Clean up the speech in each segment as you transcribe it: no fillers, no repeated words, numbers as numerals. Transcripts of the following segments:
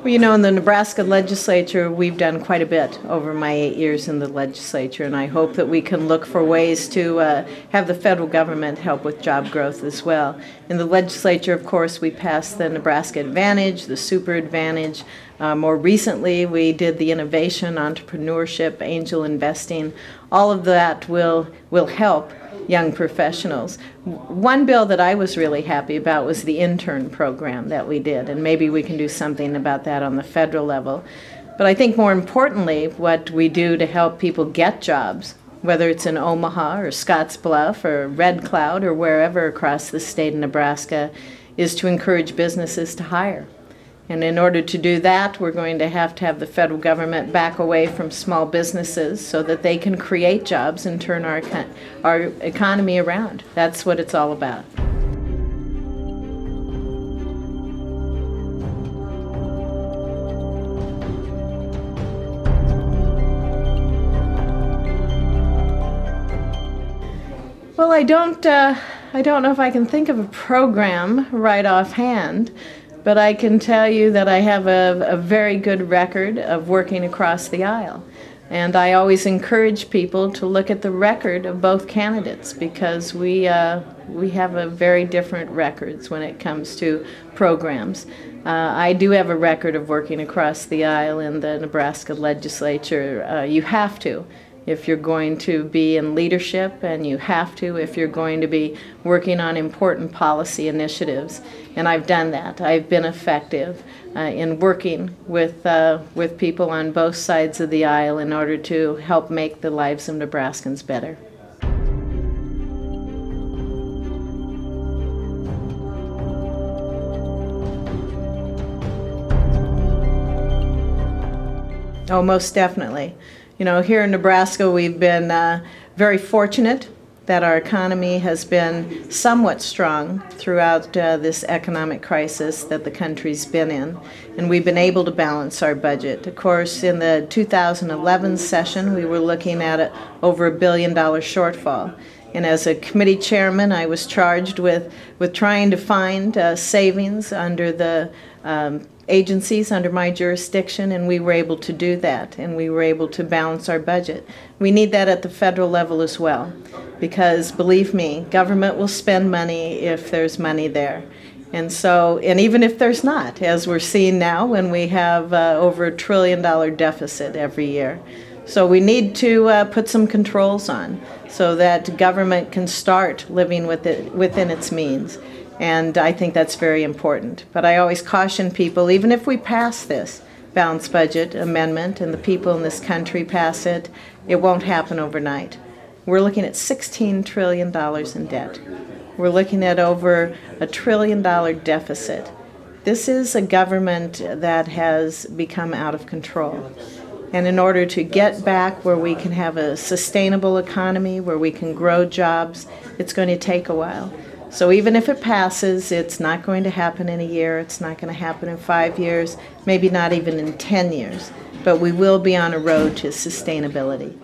Well, you know, in the Nebraska legislature, we've done quite a bit over my 8 years in the legislature, and I hope that we can look for ways to have the federal government help with job growth as well. In the legislature, of course, we passed the Nebraska Advantage, the Super Advantage. More recently, we did the innovation, entrepreneurship, angel investing. All of that will help young professionals. One bill that I was really happy about was the intern program that we did, and maybe we can do something about that on the federal level. But I think more importantly, what we do to help people get jobs, whether it's in Omaha or Scottsbluff or Red Cloud or wherever across the state of Nebraska, is to encourage businesses to hire. And in order to do that, we're going to have the federal government back away from small businesses so that they can create jobs and turn our economy around. That's what it's all about. Well, I don't know if I can think of a program right offhand. But I can tell you that I have a very good record of working across the aisle. And I always encourage people to look at the record of both candidates because we have a very different records when it comes to programs. I do have a record of working across the aisle in the Nebraska legislature. You have to if you're going to be in leadership, and you have to if you're going to be working on important policy initiatives. And I've done that. I've been effective in working with people on both sides of the aisle in order to help make the lives of Nebraskans better. Oh, most definitely. You know, here in Nebraska, we've been very fortunate that our economy has been somewhat strong throughout this economic crisis that the country's been in, and we've been able to balance our budget. Of course, in the 2011 session, we were looking at over $1 billion shortfall. And as a committee chairman, I was charged with trying to find savings under the agencies under my jurisdiction, and we were able to do that, and we were able to balance our budget. We need that at the federal level as well, because believe me, government will spend money if there's money there. And even if there's not, as we're seeing now when we have over $1 trillion deficit every year. So we need to put some controls on so that government can start living within its means. And I think that's very important. But I always caution people, even if we pass this balanced budget amendment and the people in this country pass it, it won't happen overnight. We're looking at $16 trillion in debt. We're looking at over $1 trillion deficit. This is a government that has become out of control. And in order to get back where we can have a sustainable economy, where we can grow jobs, it's going to take a while. So even if it passes, it's not going to happen in a year, it's not going to happen in 5 years, maybe not even in 10 years, but we will be on a road to sustainability.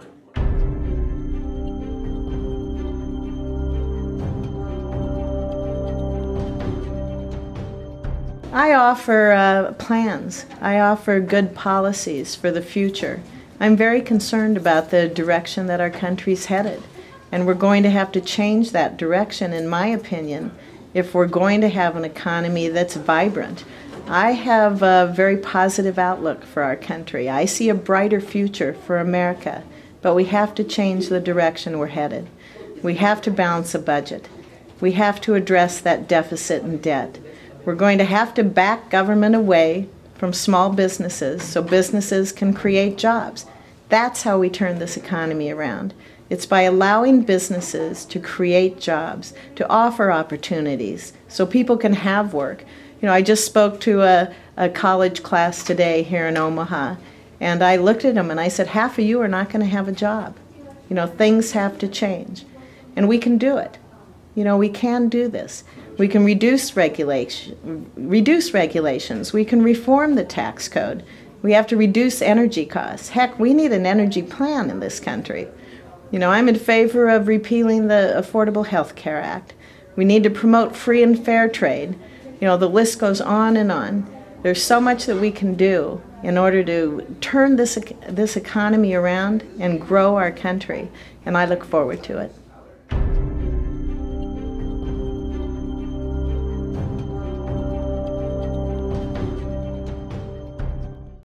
I offer plans. I offer good policies for the future. I'm very concerned about the direction that our country's headed. And we're going to have to change that direction, in my opinion, if we're going to have an economy that's vibrant. I have a very positive outlook for our country. I see a brighter future for America, but we have to change the direction we're headed. We have to balance a budget. We have to address that deficit and debt. We're going to have to back government away from small businesses so businesses can create jobs. That's how we turn this economy around. It's by allowing businesses to create jobs, to offer opportunities so people can have work. You know, I just spoke to a college class today here in Omaha, and I looked at them and I said, half of you are not going to have a job. You know, things have to change. And we can do it. You know, we can do this. We can reduce regulations. We can reform the tax code. We have to reduce energy costs. Heck, we need an energy plan in this country. You know, I'm in favor of repealing the Affordable Health Care Act. We need to promote free and fair trade. You know, the list goes on and on. There's so much that we can do in order to turn this economy around and grow our country, and I look forward to it.